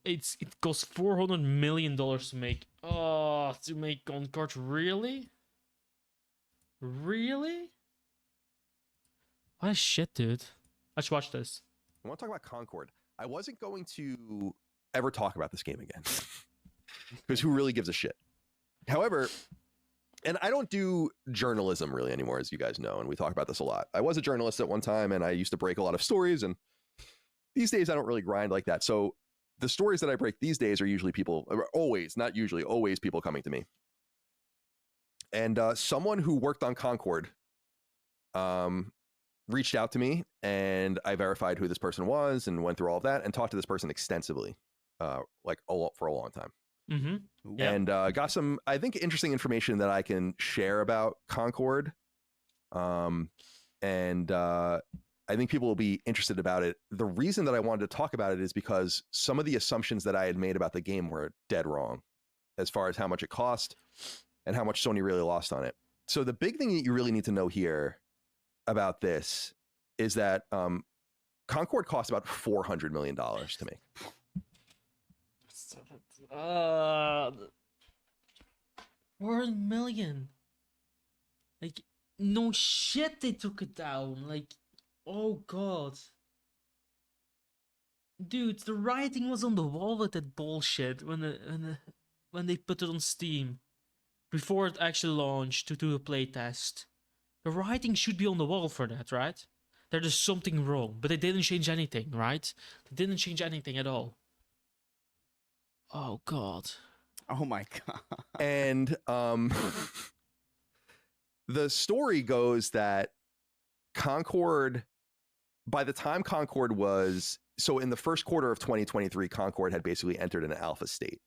it costs $400 million to make. Oh, to make Concord, really? Really? What a shit, dude. Let's watch this. I want to talk about Concord. I wasn't going to ever talk about this game again because who really gives a shit? However, and I don't do journalism really anymore, as you guys know, and we talk about this a lot. I was a journalist at one time, and I used to break a lot of stories, and these days I don't really grind like that. So the stories that I break these days are usually people, always, not usually, always people coming to me. And someone who worked on Concord reached out to me, and I verified who this person was and went through all of that and talked to this person extensively, for a long time. Mm-hmm. Yeah. And got some, I think, interesting information that I can share about Concord. I think people will be interested about it. The reason that I wanted to talk about it is because some of the assumptions that I had made about the game were dead wrong as far as how much it cost and how much Sony really lost on it. So the big thing that you really need to know here about this is that Concord cost about $400 million to make. 4 million. Like, no shit, they took it down. Like, oh god. Dude, the writing was on the wall with that bullshit when they put it on Steam. Before it actually launched to do a playtest. The writing should be on the wall for that, right? There's something wrong, but they didn't change anything, right? They didn't change anything at all. Oh god. Oh my god. And the story goes that Concord, by the time Concord was, so in the first quarter of 2023, Concord had basically entered an alpha state.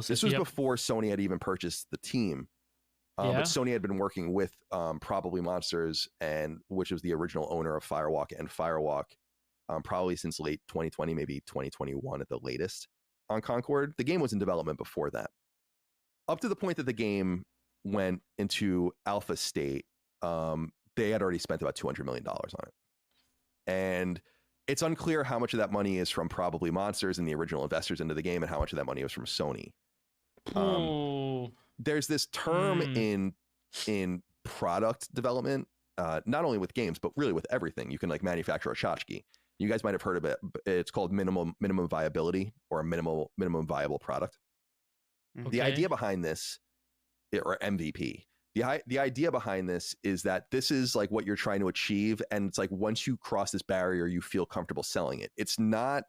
This was before Sony had even purchased the team. But Sony had been working with Probably Monsters, and which was the original owner of Firewalk and Firewalk, probably since late 2020, maybe 2021 at the latest on Concord. The game was in development before that. Up to the point that the game went into alpha state, they had already spent about $200 million on it. And it's unclear how much of that money is from Probably Monsters and the original investors into the game and how much of that money was from Sony. There's this term in product development, not only with games, but really with everything. You can like manufacture a tchotchke. You guys might have heard of it. It's called minimum viability, or a minimum viable product. Okay. The idea behind this, or MVP, the idea behind this is that this is like what you're trying to achieve. And it's like, once you cross this barrier, you feel comfortable selling it. It's not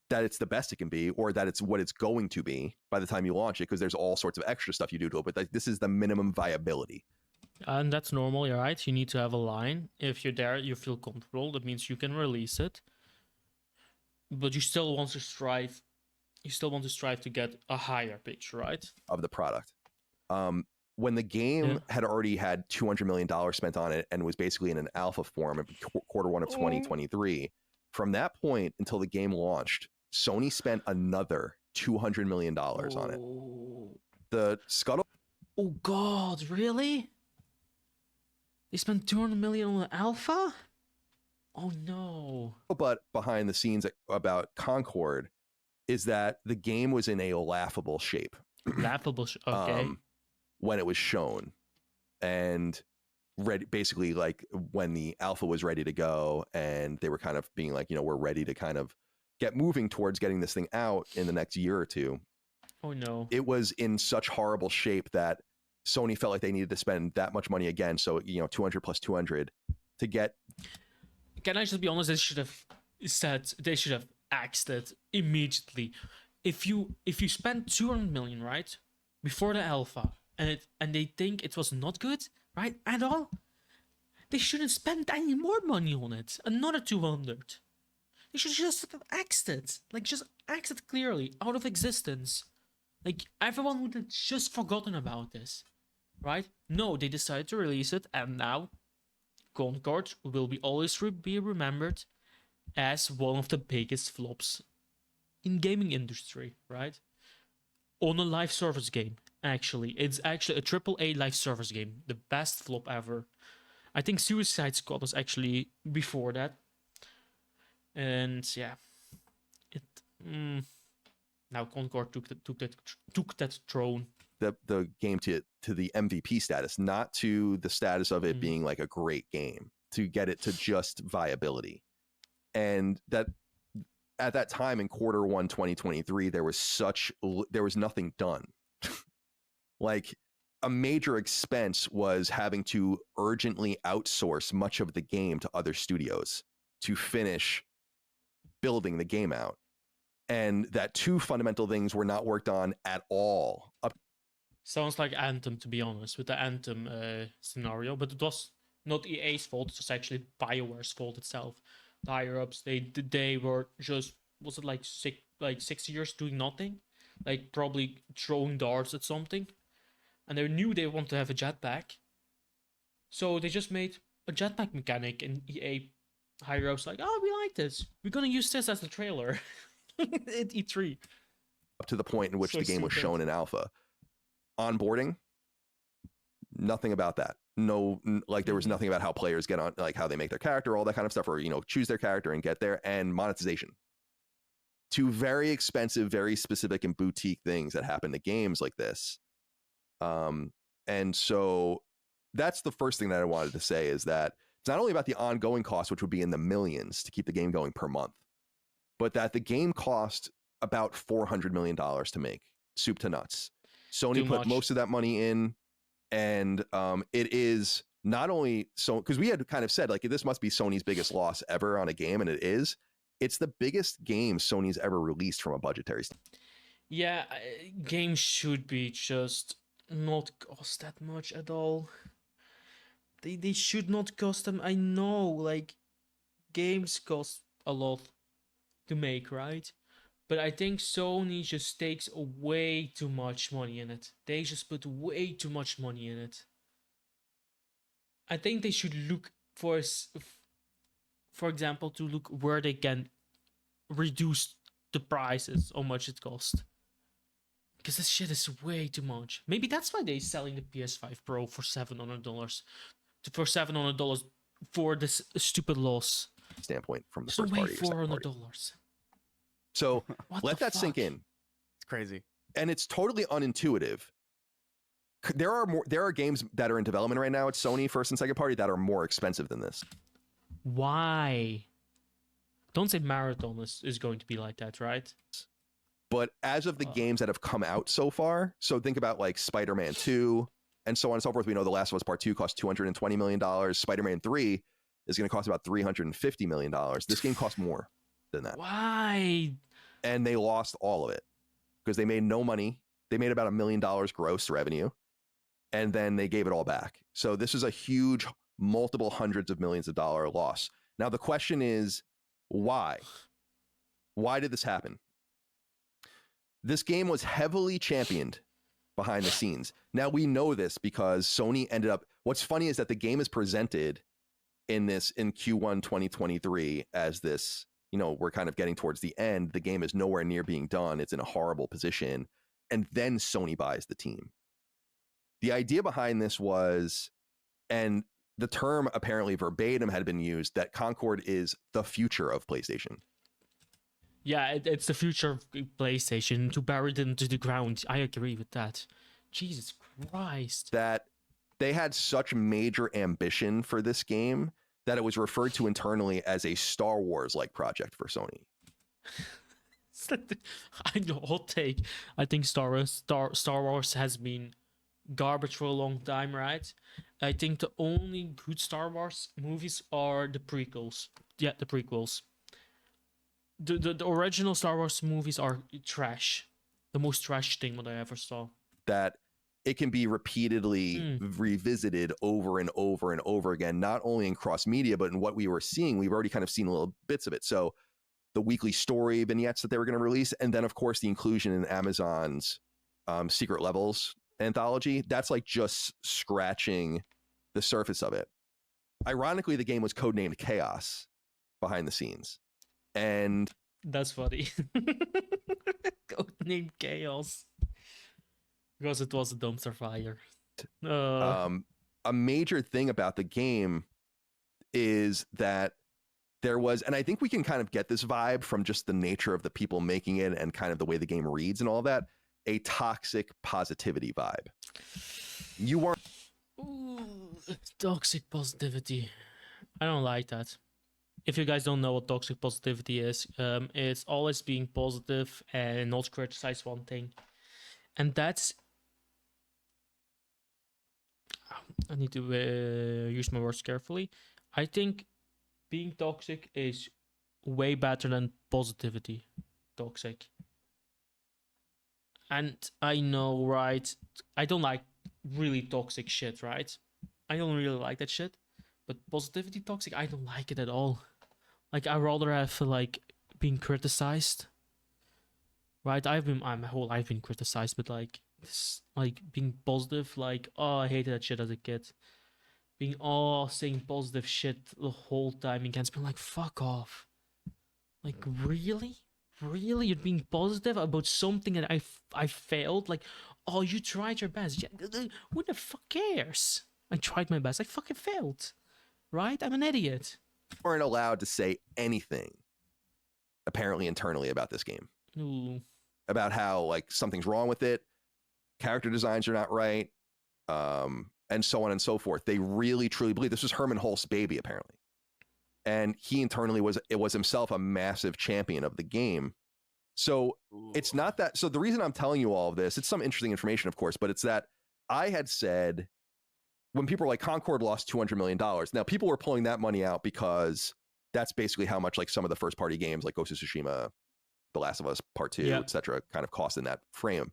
that it's the best it can be, or that it's what it's going to be by the time you launch it, because there's all sorts of extra stuff you do to it. But like, this is the minimum viability. And that's normal, you're right? You need to have a line. If you're there, you feel comfortable. That means you can release it. But you still want to strive. You still want to strive to get a higher picture, right? Of the product. When the game had already had $200 million spent on it and was basically in an alpha form in quarter one of 2023, from that point until the game launched, Sony spent another $200 million on it. The scuttle. Oh god, really? They spent $200 million on the alpha? Oh no. But behind the scenes about Concord is that the game was in a laughable shape. Okay. When it was shown, and basically like when the alpha was ready to go, and they were kind of being like, we're ready to kind of get moving towards getting this thing out in the next year or two. Oh no. It was in such horrible shape that Sony felt like they needed to spend that much money again. So, 200 plus 200 to get. Can I just be honest? They should have axed it immediately. If you spend 200 million, right, before the alpha, and they think it was not good, right, at all, they shouldn't spend any more money on it. Another 200. They should just have axed it. Like, just axe it clearly, out of existence. Like, everyone would have just forgotten about this, right? No, they decided to release it, and now Concord will always be remembered as one of the biggest flops in gaming industry, right? On a live service game, actually. It's actually a AAA live service game. The best flop ever. I think Suicide Squad was actually before that. And yeah. Now Concord took that throne. The game to the MVP status, not to the status of it being like a great game, to get it to just viability. And that at that time in Q1 2023, there was nothing done. Like a major expense was having to urgently outsource much of the game to other studios to finish building the game out. And that two fundamental things were not worked on at all. Sounds like Anthem, to be honest, with the Anthem scenario, but it was not EA's fault. It was actually BioWare's fault itself. The higher ups, they were just, was it like 6 years doing nothing, like probably throwing darts at something, and they knew they wanted to have a jetpack, so they just made a jetpack mechanic. And EA higher ups like, oh, we like this. We're gonna use this as the trailer at E3. Up to the point in which the game was shown in alpha. Onboarding, nothing about that. No, like there was nothing about how players get on, like how they make their character, all that kind of stuff, or choose their character and get there. And monetization, two very expensive, very specific and boutique things that happen to games like this. And so that's the first thing that I wanted to say, is that it's not only about the ongoing cost, which would be in the millions to keep the game going per month, but that the game cost about $400 million to make, soup to nuts. Sony put most of that money in, and it is not only so, because we had kind of said like this must be Sony's biggest loss ever on a game, and it is. It's the biggest game Sony's ever released from a budgetary standpoint. Yeah, games should be just not cost that much at all. They should not cost them. I know, like, games cost a lot to make, right? But I think Sony just takes way too much money in it. They just put way too much money in it. I think they should look for example, to look where they can reduce the prices, how much it costs. Because this shit is way too much. Maybe that's why they're selling the PS5 Pro for $700. For $700 for this stupid loss. Standpoint from the first party. $400. So let that sink in. It's crazy. And it's totally unintuitive. There are games that are in development right now at Sony first and second party that are more expensive than this. Why? Don't say Marathon is going to be like that, right? But as of the games that have come out so far, so think about like Spider-Man 2 and so on and so forth. We know The Last of Us Part 2 cost $220 million. Spider-Man 3 is going to cost about $350 million. This game costs more than that. Why? And they lost all of it because they made no money. They made about $1 million gross revenue, and then they gave it all back. So this is a huge, multiple hundreds of millions of dollar loss. Now the question is, why? Why did this happen? This game was heavily championed behind the scenes. Now we know this because Sony ended up, what's funny is that the game is presented in Q1 2023 as this, we're kind of getting towards the end. The game is nowhere near being done. It's in a horrible position. And then Sony buys the team. The idea behind this was, and the term apparently verbatim had been used, that Concord is the future of PlayStation. Yeah, it's the future of PlayStation, to bury it into the ground. I agree with that. Jesus Christ. That they had such major ambition for this game that it was referred to internally as a Star Wars-like project for Sony. I know, hot take. I think Star Wars has been garbage for a long time, right? I think the only good Star Wars movies are the prequels. Yeah, the prequels. The original Star Wars movies are trash. The most trash thing that I ever saw. That it can be repeatedly revisited over and over and over again, not only in cross media, but in what we were seeing. We've already kind of seen little bits of it. So the weekly story vignettes that they were going to release, and then of course the inclusion in Amazon's Secret Levels anthology, that's like just scratching the surface of it. Ironically, the game was codenamed Chaos behind the scenes. And that's funny. Codenamed Chaos. Because it was a dumpster fire. A major thing about the game is that there was, and I think we can kind of get this vibe from just the nature of the people making it and kind of the way the game reads and all that, a toxic positivity vibe. You weren't. Ooh, toxic positivity. I don't like that. If you guys don't know what toxic positivity is, it's always being positive and not criticize one thing. And that's... I need to use my words carefully. I think being toxic is way better than positivity toxic. And I know, right? I don't like really toxic shit, right? I don't really like that shit. But positivity toxic, I don't like it at all. Like, I rather have like being criticized. Right? my whole life been criticized, but like this, like being positive, like, oh, I hated that shit as a kid. Being saying positive shit the whole time against me, like, fuck off. Like, really? Really? You're being positive about something that I failed? Like, oh, you tried your best. Yeah, who the fuck cares? I tried my best. I fucking failed. Right? I'm an idiot. Weren't allowed to say anything, apparently internally, about this game. Ooh. About how like something's wrong with it, character designs are not right, and so on and so forth. They really truly believe this was Herman Hulst's baby, apparently, and he internally was himself a massive champion of the game. So it's not that. So the reason I'm telling you all of this, it's some interesting information, of course, but it's that I had said when people were like, Concord lost $200 million. Now people were pulling that money out because that's basically how much like some of the first party games like Ghost of Tsushima, The Last of Us Part 2, etc., kind of cost in that frame.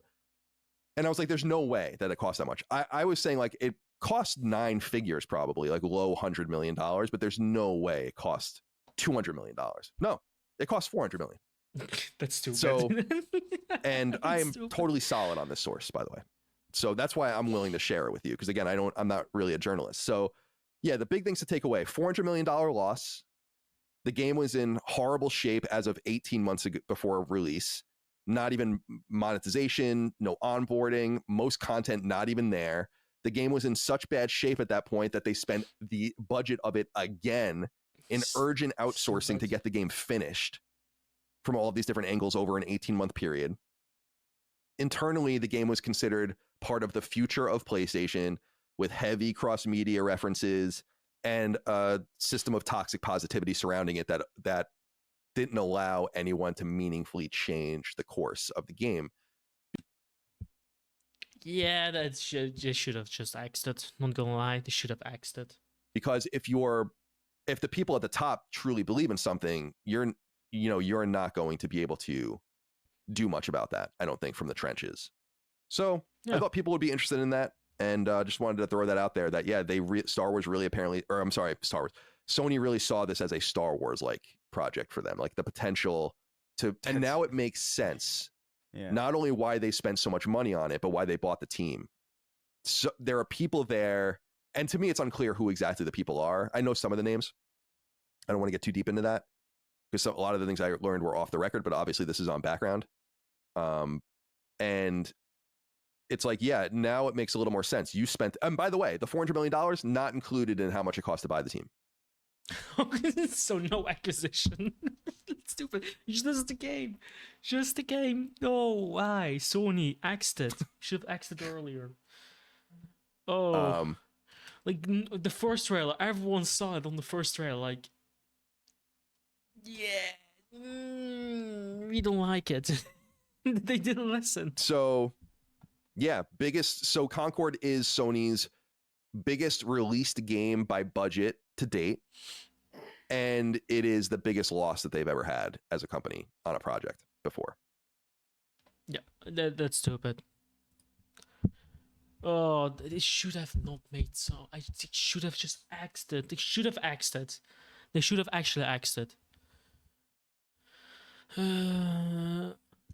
And I was like, there's no way that it costs that much. I was saying like it cost 9 figures, probably like low $100 million, but there's no way it cost $200 million. No, it cost $400 million. That's stupid. So, and I am totally solid on this source, by the way. So that's why I'm willing to share it with you. Because again, I'm not really a journalist. So yeah, the big things to take away: $400 million loss. The game was in horrible shape as of 18 months ago before release. Not even monetization, no onboarding, most content not even there. The game was in such bad shape at that point that they spent the budget of it again in urgent outsourcing to get the game finished from all of these different angles over an 18-month period. Internally, the game was considered part of the future of PlayStation with heavy cross-media references and a system of toxic positivity surrounding it that didn't allow anyone to meaningfully change the course of the game. Yeah, they should have just axed it. Not gonna lie, they should have axed it. Because if the people at the top truly believe in something, you're not going to be able to do much about that, I don't think, from the trenches. So yeah. I thought people would be interested in that, and just wanted to throw that out there that, yeah, Star Wars really apparently, or I'm sorry, Sony really saw this as a Star Wars-like project for them, like the potential to, and now it makes sense. Yeah. Not only why they spent so much money on it, but why they bought the team. So there are people there, and to me, it's unclear who exactly the people are. I know some of the names. I don't want to get too deep into that because a lot of the things I learned were off the record, but obviously this is on background. And it's like, yeah, now it makes a little more sense. You spent, and by the way, the $400 million not included in how much it cost to buy the team. So no acquisition. Stupid. Just the game. Just the game. No, why? Sony axed it. Should have axed it earlier. Oh. Like the first trailer, everyone saw it on the first trailer. Like, yeah, we don't like it. They didn't listen. So, yeah, so Concord is Sony's biggest released game by budget to date, and it is the biggest loss that they've ever had as a company on a project before. Yeah, that's stupid. Oh, they should have not made so. They should have just axed it. They should have axed it. They should have actually axed it.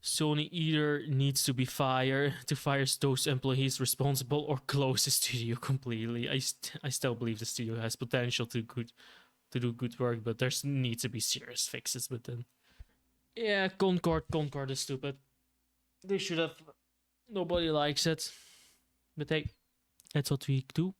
Sony either needs to fire those employees responsible or close the studio completely. I still believe the studio has potential to do good work, but there needs to be serious fixes within. Yeah, Concord is stupid. They should have. Nobody likes it. But hey, that's what we do.